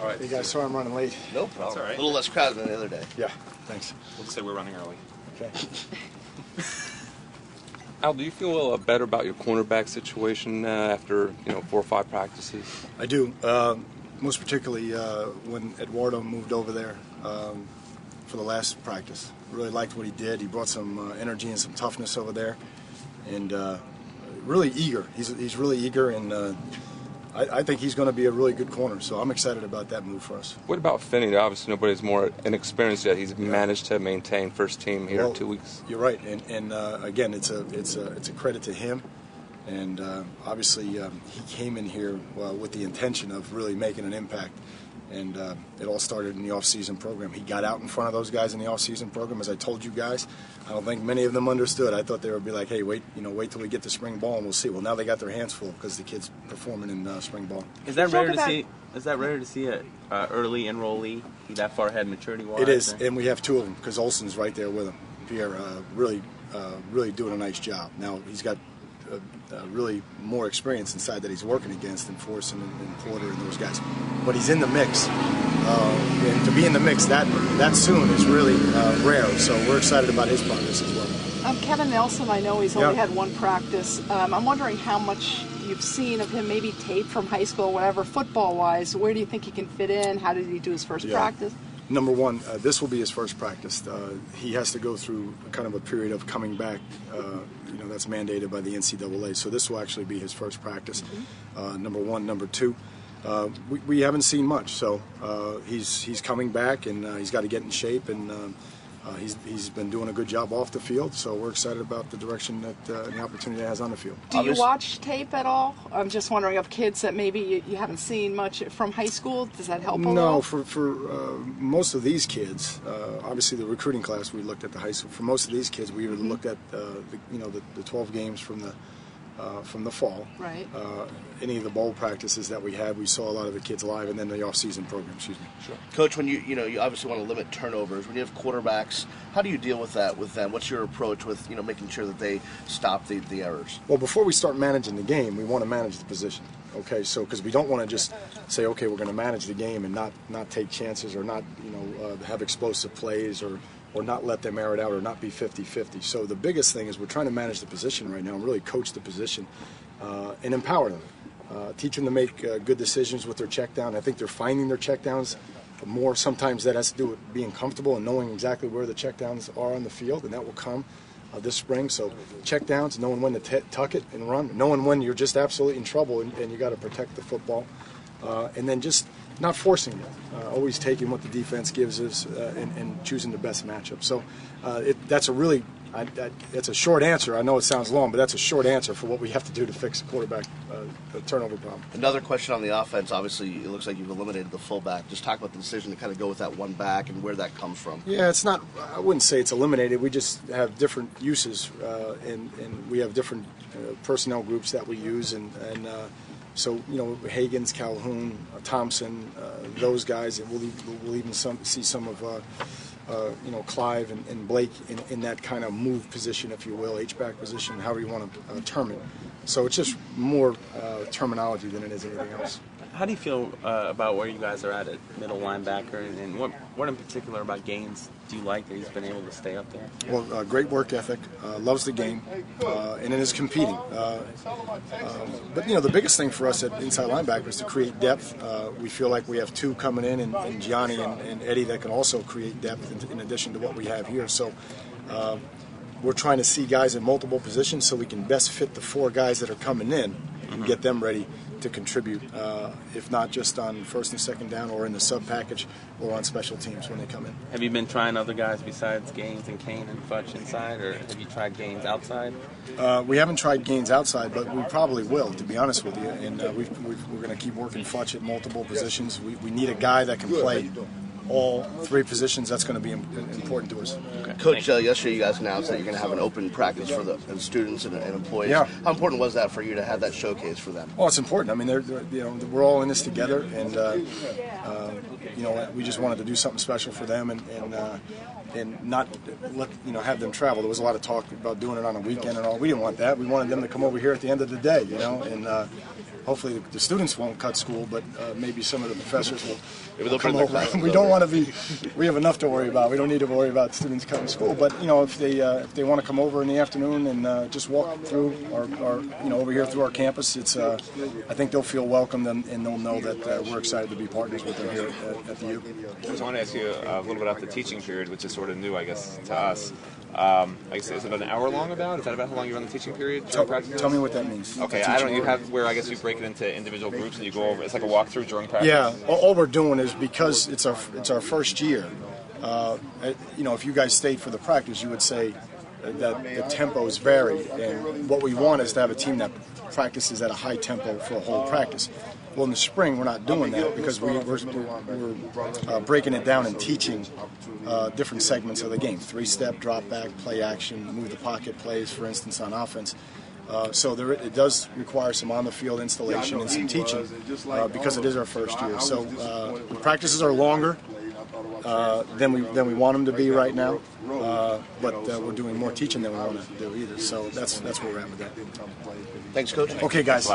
All right. Hey guys, sorry I'm running late. No problem. That's all right. A little less crowded than the other day. Yeah, thanks. We'll just say we're running early. Okay. Al, do you feel better about your cornerback situation after 4 or 5 practices? I do. Most particularly when Eduardo moved over there for the last practice. Really liked what he did. He brought some energy and some toughness over there, and really eager. He's really eager, and I think he's going to be a really good corner. So I'm excited about that move for us. What about Finney? Obviously, nobody's more inexperienced yet. He's managed to maintain first team here in 2 weeks. You're right, and again, it's a credit to him. And obviously, he came in here with the intention of really making an impact. And it all started in the off-season program. He got out in front of those guys in the off-season program. As I told you guys, I don't think many of them understood. I thought they would be like, "Hey, wait till we get to spring ball and we'll see." Well, now they got their hands full because the kid's performing in spring ball. Is that rare to see? Is that rare to see an early enrollee be that far ahead maturity-wise? It is, and we have 2 of them because Olsen's right there with him. Pierre really doing a nice job. Now he's got really more experience inside that he's working against than Forson and Porter and those guys. But he's in the mix, and to be in the mix that soon is really rare. So we're excited about his progress as well. Kevin Nelson, I know he's only had 1 practice. I'm wondering how much you've seen of him, maybe tape from high school, whatever, football-wise. Where do you think he can fit in? How did he do his first practice? Number one, this will be his first practice. He has to go through kind of a period of coming back. That's mandated by the NCAA. So this will actually be his first practice. Number one. Number two, we haven't seen much. So he's coming back, and he's got to get in shape, and he's been doing a good job off the field. So we're excited about the direction that the opportunity has on the field. Do you watch tape at all? I'm just wondering of kids that maybe you haven't seen much from high school. Does that help a little? No, for most of these kids, obviously the recruiting class we looked at the high school. For most of these kids, we either looked at the 12 games from the fall. Right. Any of the bowl practices that we had, we saw a lot of the kids live, and then the off-season program. Excuse me. Sure. Coach, when you obviously want to limit turnovers, when you have quarterbacks, how do you deal with that with them? What's your approach with making sure that they stop the errors? Well, before we start managing the game, we want to manage the position. Okay, so because we don't want to just say, okay, we're going to manage the game and not take chances or not have explosive plays or not let them air it out or not be 50-50. So the biggest thing is we're trying to manage the position right now and really coach the position and empower them. Teach them to make good decisions with their check down. I think they're finding their check downs more. Sometimes that has to do with being comfortable and knowing exactly where the check downs are on the field, and that will come this spring. So check downs, knowing when to tuck it and run, knowing when you're just absolutely in trouble and you got to protect the football, and then just not forcing it, always taking what the defense gives us and choosing the best matchup. So that's a really that's a short answer. I know it sounds long, but that's a short answer for what we have to do to fix the quarterback turnover problem. Another question on the offense. Obviously, it looks like you've eliminated the fullback. Just talk about the decision to kind of go with that one back and where that comes from. Yeah, it's not. I wouldn't say it's eliminated. We just have different uses, and we have different personnel groups that we use, and so Hagens, Calhoun, Thompson, those guys, and we'll even see some of. Clive and Blake in that kind of move position, if you will, H-back position, however you want to term it. So it's just more terminology than it is anything else. How do you feel about where you guys are at middle linebacker, and what in particular about Gaines do you like that he's been able to stay up there? Well, great work ethic, loves the game, and it is competing. But the biggest thing for us at inside linebacker is to create depth. We feel like we have 2 coming in Gianni and Eddie that can also create depth in addition to what we have here. So we're trying to see guys in multiple positions so we can best fit the 4 guys that are coming in and get them ready to contribute, if not just on first and second down or in the sub package or on special teams when they come in. Have you been trying other guys besides Gaines and Kane and Futch inside, or have you tried Gaines outside? We haven't tried Gaines outside, but we probably will, to be honest with you. And we're going to keep working Futch at multiple positions. We need a guy that can play all 3 positions, that's going to be important to us. Coach, yesterday you guys announced that you're going to have an open practice for the students and employees. Yeah. How important was that for you to have that showcase for them? Well, it's important. I mean, we're all in this together, and we just wanted to do something special for them, and not let have them travel. There was a lot of talk about doing it on a weekend and all. We didn't want that. We wanted them to come over here at the end of the day, and hopefully the students won't cut school, but maybe some of the professors will come over. We don't want to be. We have enough to worry about. We don't need to worry about students cutting school. But if they want to come over in the afternoon and just walk through our over here through our campus, it's I think they'll feel welcomed and they'll know that we're excited to be partners with them here at the U. I just want to ask you a little bit about the teaching period, which is sort of new, I guess, to us. I guess, is it an hour long about? Is that about how long you run the teaching period? Tell me what that means. Okay, I don't. You have where I guess you break it into individual groups and you go over. It's like a walkthrough during practice. Yeah, all we're doing is because it's our first year. If you guys stayed for the practice, you would say that the tempos vary, and what we want is to have a team that practices at a high tempo for a whole practice. Well, in the spring, we're not doing that because we're breaking it down and teaching different segments of the game. 3-step, drop back, play action, move the pocket plays, for instance, on offense. So it does require some on-the-field installation and some teaching because it is our first year. So the practices are longer than we want them to be right now, but we're doing more teaching than we want to do either. So that's where we're at with that. Thanks, Coach. Okay, guys.